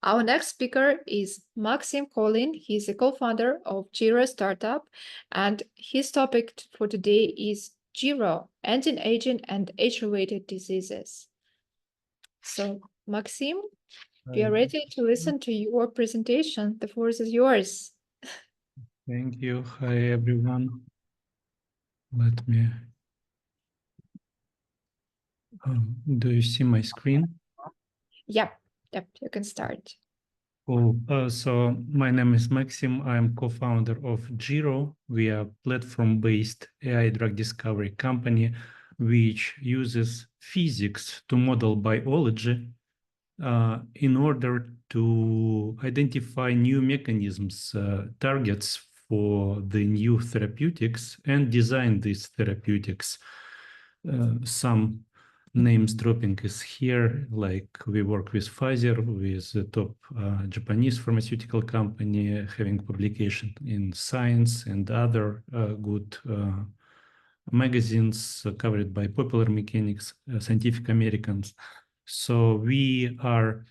Our next speaker is Maxim Kholin. He's a co-founder of Gero startup, and his topic for today is Gero, anti-aging and age-related diseases. So, Maxim, we are ready to listen to your presentation. The floor is yours. Thank you. Hi, everyone. Let me... do you see my screen? Yep, you can start. Cool. So my name is Maxim. I'm co-founder of Gero. We are a platform-based AI drug discovery company which uses physics to model biology in order to identify new mechanisms, targets for the new therapeutics and design these therapeutics. Some names dropping is here, like we work with Pfizer, with the top Japanese pharmaceutical company, having publication in Science and other good magazines covered by Popular Mechanics, Scientific Americans. So we are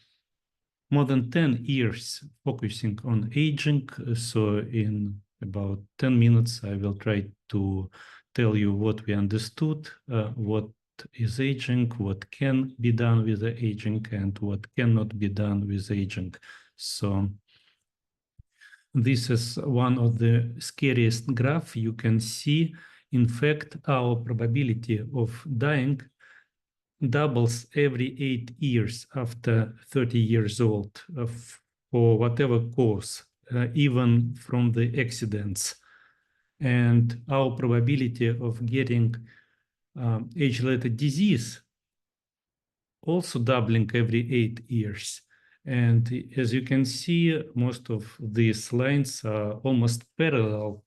more than 10 years focusing on aging. So in about 10 minutes, I will try to tell you what we understood, what is aging, what can be done with the aging, and what cannot be done with aging. So this is one of the scariest graphs you can see. In fact, our probability of dying doubles every 8 years after 30 years old for whatever cause, even from the accidents. And our probability of getting age-related disease also doubling every 8 years. And as you can see, most of these lines are almost parallel,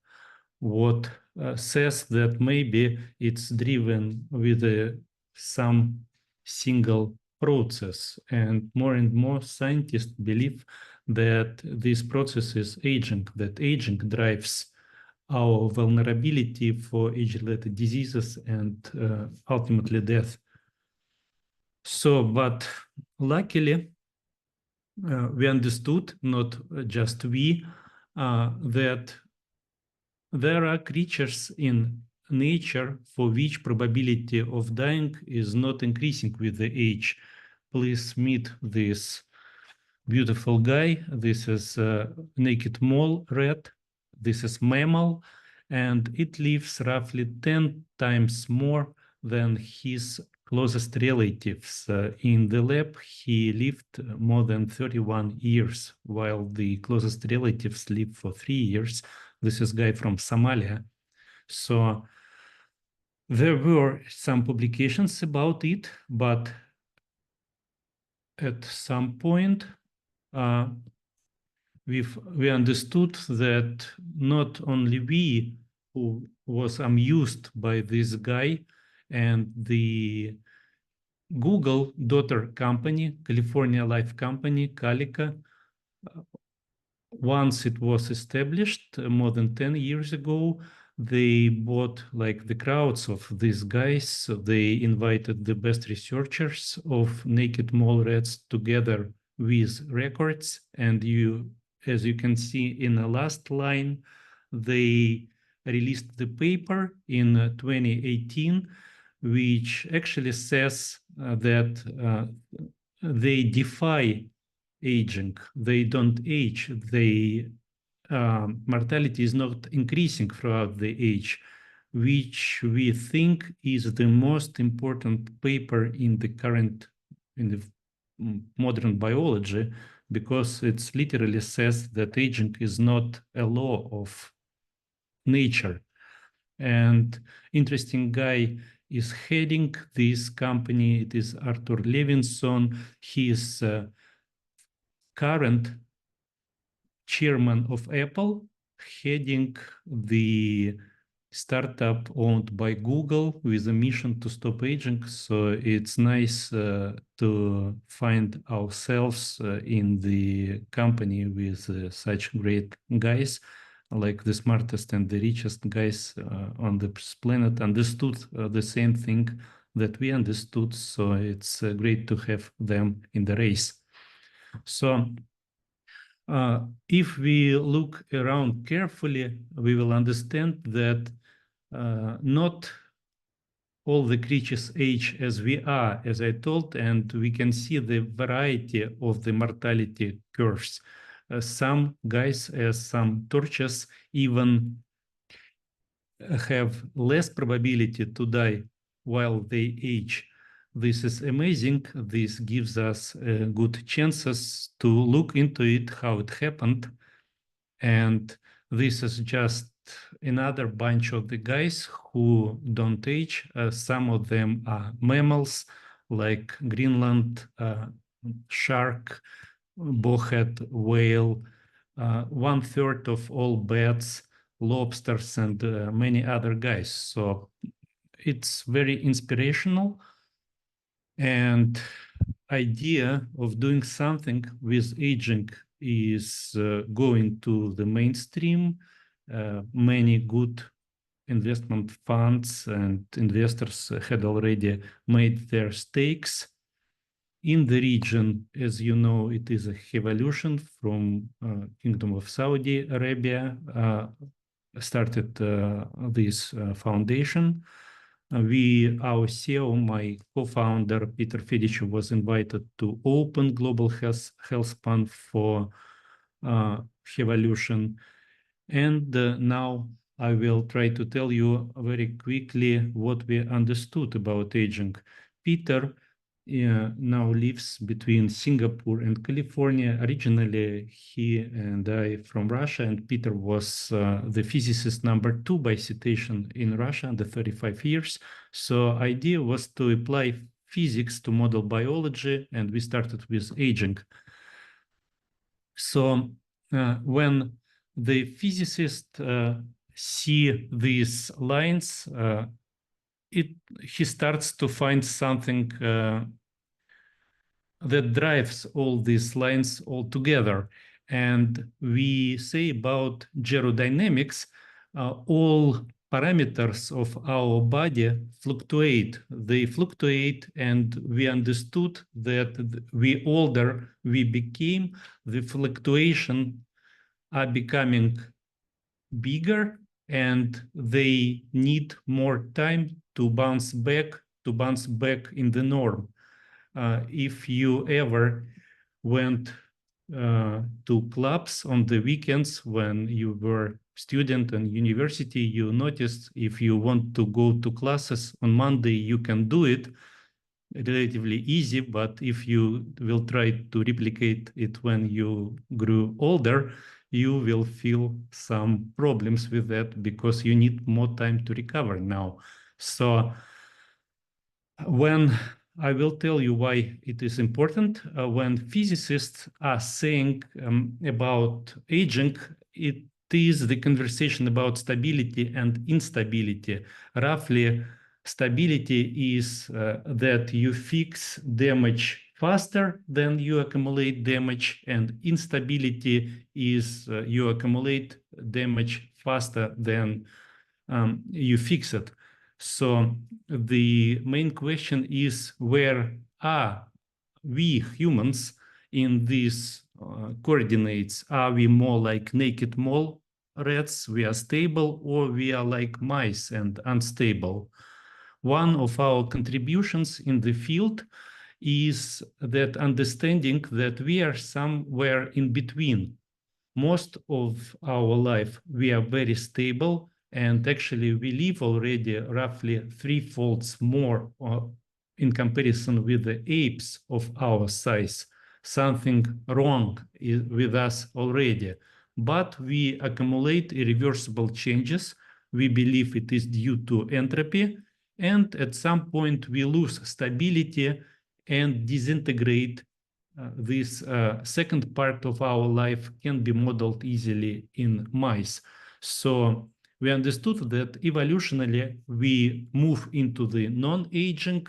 what says that maybe it's driven with some single process. And more scientists believe that this process is aging, that aging drives our vulnerability for age-related diseases and ultimately death. So, but luckily, we understood, not just we, that there are creatures in nature for which probability of dying is not increasing with the age. Please meet this beautiful guy. This is a naked mole rat. This is mammal, and it lives roughly 10 times more than his closest relatives. In the lab, he lived more than 31 years, while the closest relatives live for 3 years. This is a guy from Somalia. So there were some publications about it, but at some point, we understood that not only we who was amused by this guy, and the Google daughter company, California Life company, Calica, once it was established more than 10 years ago, they bought like the crowds of these guys. So they invited the best researchers of naked mole rats together with records. And as you can see in the last line, they released the paper in 2018, which actually says that they defy aging. They don't age. Mortality is not increasing throughout the age, which we think is the most important paper in the modern biology, because it literally says that aging is not a law of nature. And interesting guy is heading this company. It is Arthur Levinson. He is current chairman of Apple, heading the startup owned by Google with a mission to stop aging. So it's nice to find ourselves in the company with such great guys, like the smartest and the richest guys on the planet understood the same thing that we understood. So it's great to have them in the race. So If we look around carefully, we will understand that not all the creatures age as we are, as I told, and we can see the variety of the mortality curves. Some guys, as some torches, even have less probability to die while they age. This is amazing. This gives us good chances to look into it, how it happened. And this is just another bunch of the guys who don't age. Some of them are mammals, like Greenland shark, bowhead whale, 1/3 of all bats, lobsters, and many other guys. So it's very inspirational. And idea of doing something with aging is going to the mainstream. Many good investment funds and investors had already made their stakes. In the region, as you know, it is a evolution from Kingdom of Saudi Arabia, started this foundation. Our CEO, my co-founder, Peter Fedic, was invited to open Global Health Fund for evolution. And now I will try to tell you very quickly what we understood about aging. Peter now lives between Singapore and California. Originally, he and I from Russia, and Peter was the physicist number 2 by citation in Russia under 35 years. So idea was to apply physics to model biology, and we started with aging. So when the physicist see these lines, he starts to find something that drives all these lines all together. And we say about aerodynamics, all parameters of our body fluctuate. They fluctuate, and we understood that the older we became, the fluctuation are becoming bigger, and they need more time to bounce back in the norm. If you ever went to clubs on the weekends when you were student in university, you noticed if you want to go to classes on Monday, you can do it relatively easy, but if you will try to replicate it when you grew older, you will feel some problems with that because you need more time to recover now. So when I will tell you why it is important, when physicists are saying about aging, it is the conversation about stability and instability. Roughly, stability is that you fix damage faster than you accumulate damage, and instability is you accumulate damage faster than you fix it. So the main question is, where are we humans in these coordinates? Are we more like naked mole rats, we are stable, or we are like mice and unstable? One of our contributions in the field is that understanding that we are somewhere in between. Most of our life, we are very stable, and actually we live already roughly 3-fold more in comparison with the apes of our size. Something wrong with us already, but we accumulate irreversible changes. We believe it is due to entropy, and at some point we lose stability and disintegrate. This second part of our life can be modeled easily in mice. So we understood that evolutionarily we move into the non-aging,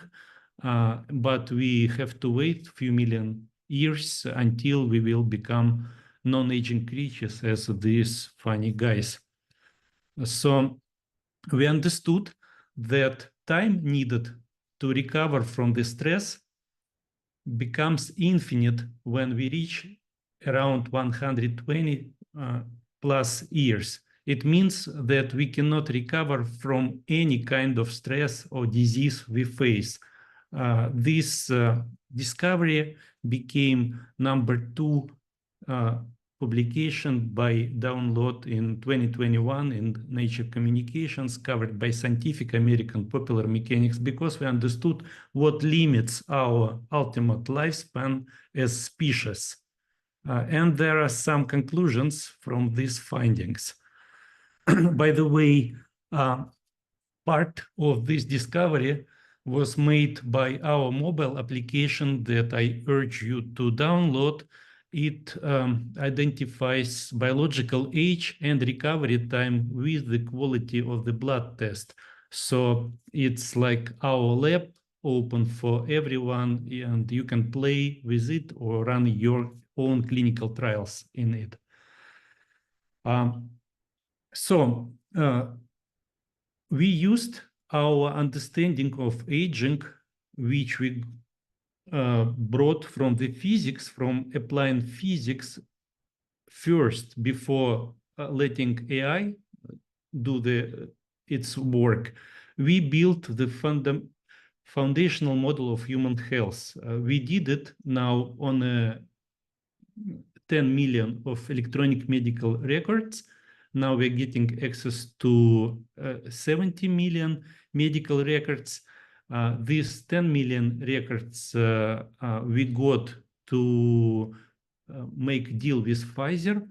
but we have to wait a few million years until we will become non-aging creatures as these funny guys. So we understood that time needed to recover from the stress becomes infinite when we reach around 120 plus years. It means that we cannot recover from any kind of stress or disease we face. This discovery became number 2 publication by download in 2021 in Nature Communications, covered by Scientific American Popular Mechanics, because we understood what limits our ultimate lifespan as species. And there are some conclusions from these findings. By the way, part of this discovery was made by our mobile application that I urge you to download. It identifies biological age and recovery time with the quality of the blood test. So it's like our lab, open for everyone, and you can play with it or run your own clinical trials in it. We used our understanding of aging, which we brought from the physics, from applying physics first before letting AI do its work. We built the foundational model of human health. We did it now on 10 million of electronic medical records. Now we're getting access to 70 million medical records. These 10 million records we got to make deal with Pfizer.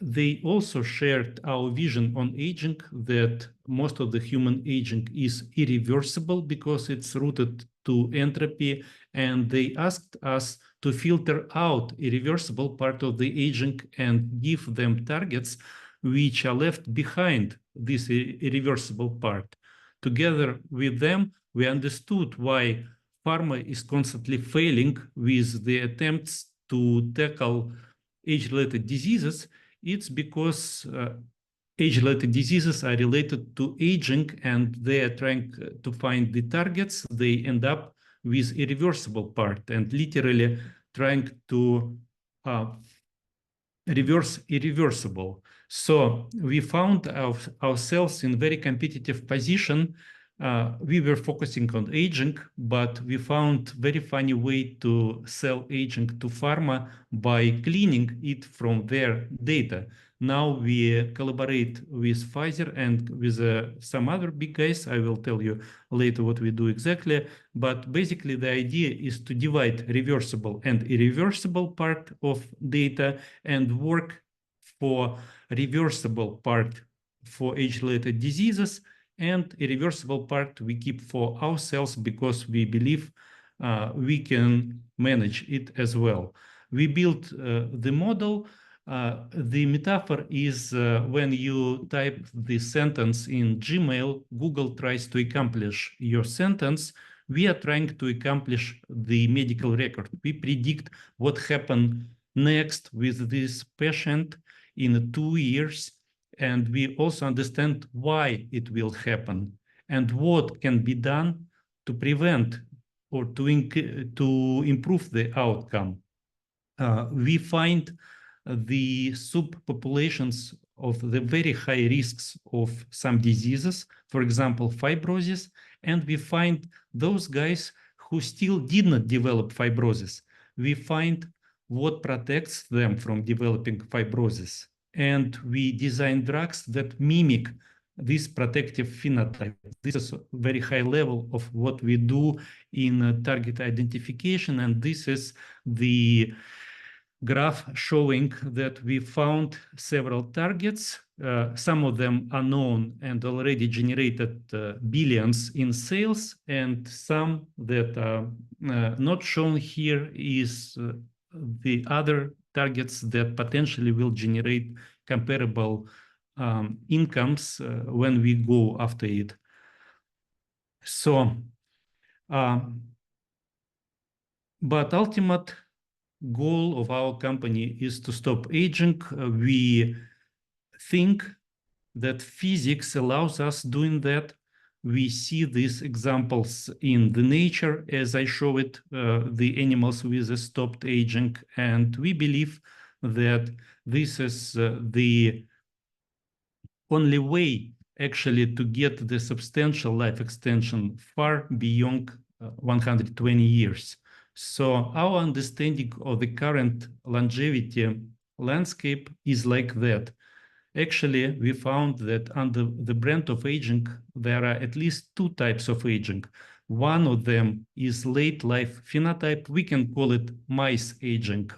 They also shared our vision on aging, that most of the human aging is irreversible because it's rooted to entropy, and they asked us to filter out irreversible part of the aging and give them targets which are left behind this irreversible part. Together with them, we understood why pharma is constantly failing with the attempts to tackle age-related diseases. It's because age-related diseases are related to aging, and they are trying to find the targets. They end up with irreversible part and literally trying to reverse irreversible. So we found ourselves in very competitive position. We were focusing on aging, but we found very funny way to sell aging to pharma by cleaning it from their data. Now we collaborate with Pfizer and with some other big guys. I will tell you later what we do exactly. But basically the idea is to divide reversible and irreversible part of data and work for reversible part for age-related diseases, and irreversible part we keep for ourselves because we believe we can manage it as well. We built the model. The metaphor is when you type the sentence in Gmail, Google tries to accomplish your sentence. We are trying to accomplish the medical record. We predict what happened next with this patient in 2 years, and we also understand why it will happen and what can be done to prevent or to improve the outcome. We find the subpopulations of the very high risks of some diseases, for example, fibrosis, and we find those guys who still did not develop fibrosis. We find what protects them from developing fibrosis, and we design drugs that mimic this protective phenotype. This is a very high level of what we do in target identification, and this is the graph showing that we found several targets. Some of them are known and already generated billions in sales, and some that are not shown here is the other targets that potentially will generate comparable incomes when we go after it. So, but ultimate goal of our company is to stop aging. We think that physics allows us doing that. We see these examples in the nature, as I show it, the animals with a stopped aging. And we believe that this is the only way actually to get the substantial life extension far beyond 120 years. So our understanding of the current longevity landscape is like that. Actually, we found that under the brand of aging, there are at least two types of aging. One of them is late life phenotype. We can call it mice aging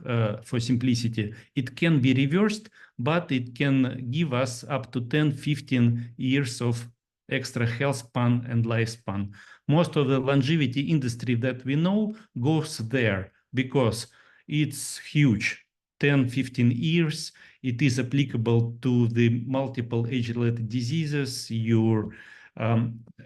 for simplicity. It can be reversed, but it can give us up to 10, 15 years of extra health span and lifespan. Most of the longevity industry that we know goes there because it's huge, 10, 15 years. It is applicable to the multiple age-related diseases, your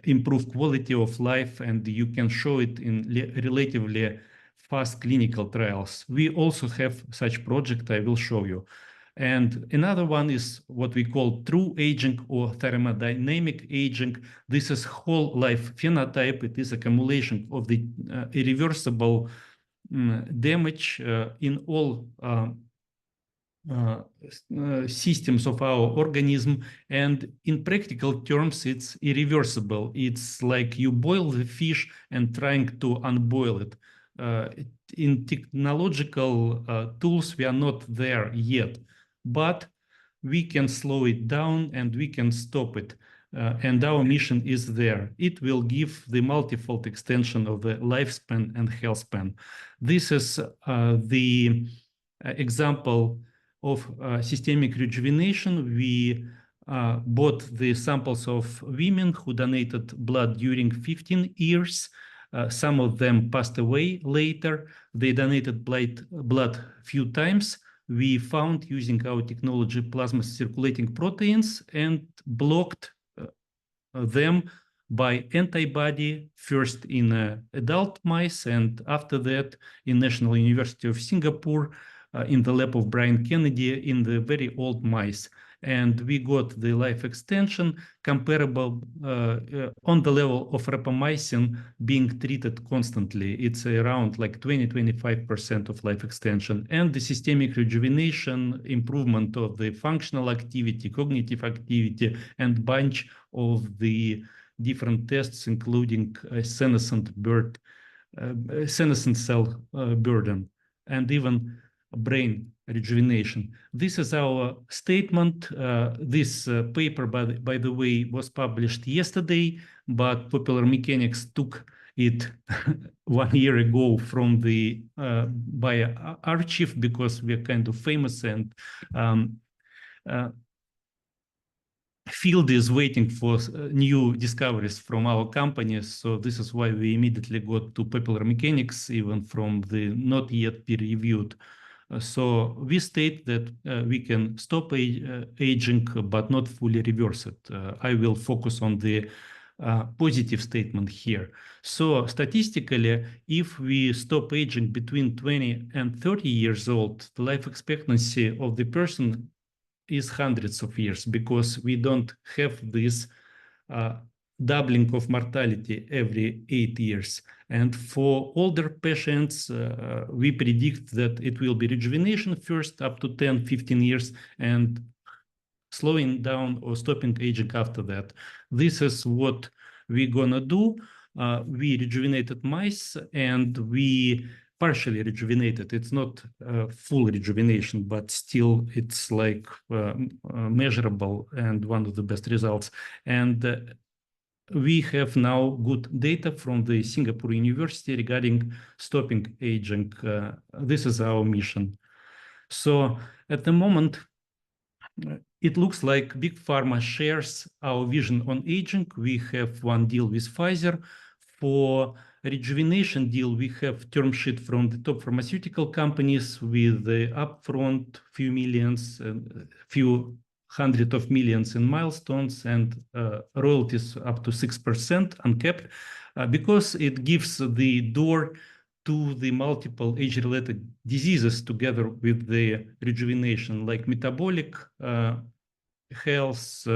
improved quality of life, and you can show it in relatively fast clinical trials. We also have such project I will show you. And another one is what we call true aging or thermodynamic aging. This is whole life phenotype. It is accumulation of the irreversible damage in all systems of our organism, and in practical terms it's irreversible. It's like you boil the fish and trying to unboil it. In technological tools we are not there yet, but we can slow it down and we can stop it. And our mission is there. It will give the multifold extension of the lifespan and health span. This is the example of systemic rejuvenation. We bought the samples of women who donated blood during 15 years. Some of them passed away later. They donated blood a few times. We found, using our technology, plasma circulating proteins and blocked them by antibody, first in adult mice and after that in National University of Singapore in the lab of Brian Kennedy in the very old mice. And we got the life extension comparable on the level of rapamycin being treated constantly. It's around like 20-25% of life extension. And the systemic rejuvenation, improvement of the functional activity, cognitive activity, and bunch of the different tests, including senescent cell burden, and even brain rejuvenation. This is our statement. This paper, by the way, was published yesterday, but Popular Mechanics took it 1 year ago from the archive because we're kind of famous, and field is waiting for new discoveries from our companies. So this is why we immediately got to Popular Mechanics, even from the not yet peer-reviewed. So we state that we can stop aging, but not fully reverse it. I will focus on the positive statement here. So statistically, if we stop aging between 20 and 30 years old, the life expectancy of the person is hundreds of years, because we don't have this doubling of mortality every 8 years. And for older patients, we predict that it will be rejuvenation first up to 10-15 years and slowing down or stopping aging after that. This is what we're gonna do. We rejuvenated mice and we partially rejuvenated. It's not full rejuvenation, but still it's like measurable and one of the best results. And we have now good data from the Singapore University regarding stopping aging. This is our mission. So at the moment, it looks like Big Pharma shares our vision on aging. We have one deal with Pfizer. For rejuvenation deal, we have term sheet from the top pharmaceutical companies with the upfront few millions, few hundred of millions in milestones, and royalties up to 6% uncapped, because it gives the door to the multiple age-related diseases together with the rejuvenation, like metabolic health,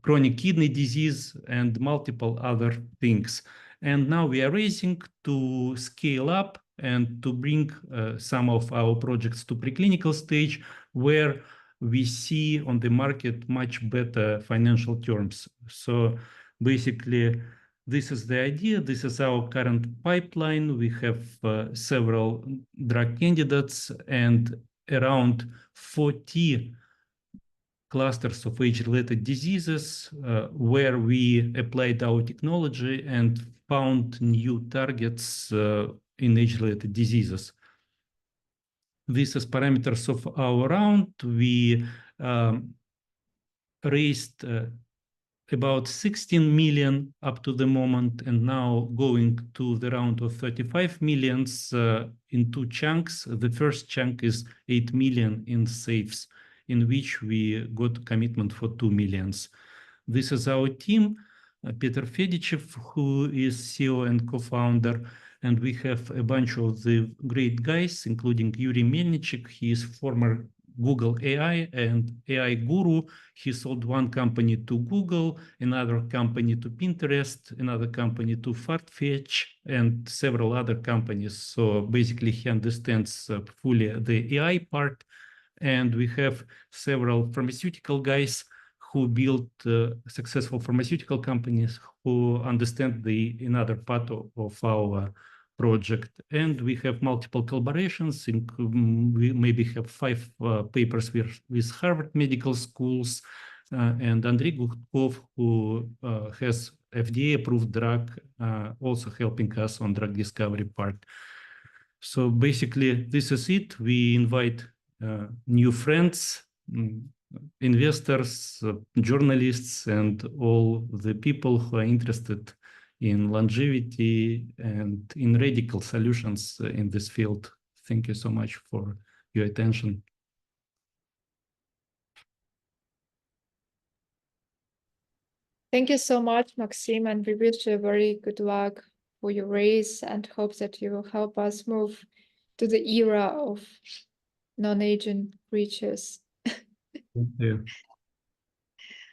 chronic kidney disease, and multiple other things. And now we are racing to scale up and to bring some of our projects to preclinical stage, where we see on the market much better financial terms. So basically, this is the idea. This is our current pipeline. We have several drug candidates and around 40 clusters of age-related diseases where we applied our technology and found new targets in age-related diseases. This is parameters of our round. We raised about 16 million up to the moment, and now going to the round of 35 millions in two chunks. The first chunk is 8 million in safes, in which we got commitment for 2 millions. This is our team, Peter Fedichev, who is CEO and co-founder, and we have a bunch of the great guys, including Yuri Melnichik. He is former Google AI and AI guru. He sold one company to Google, another company to Pinterest, another company to Farfetch, and several other companies. So basically, he understands fully the AI part. And we have several pharmaceutical guys who built successful pharmaceutical companies, who understand another part of our project. And we have multiple collaborations. We maybe have 5 papers with Harvard Medical Schools, and Andrei Gudkov, who has FDA-approved drug, also helping us on drug discovery part. So basically, this is it. We invite new friends, investors, journalists, and all the people who are interested in longevity and in radical solutions in this field. Thank you so much for your attention. Thank you so much, Maxim, and we wish you very good luck for your race and hope that you will help us move to the era of non-aging creatures. Thank you.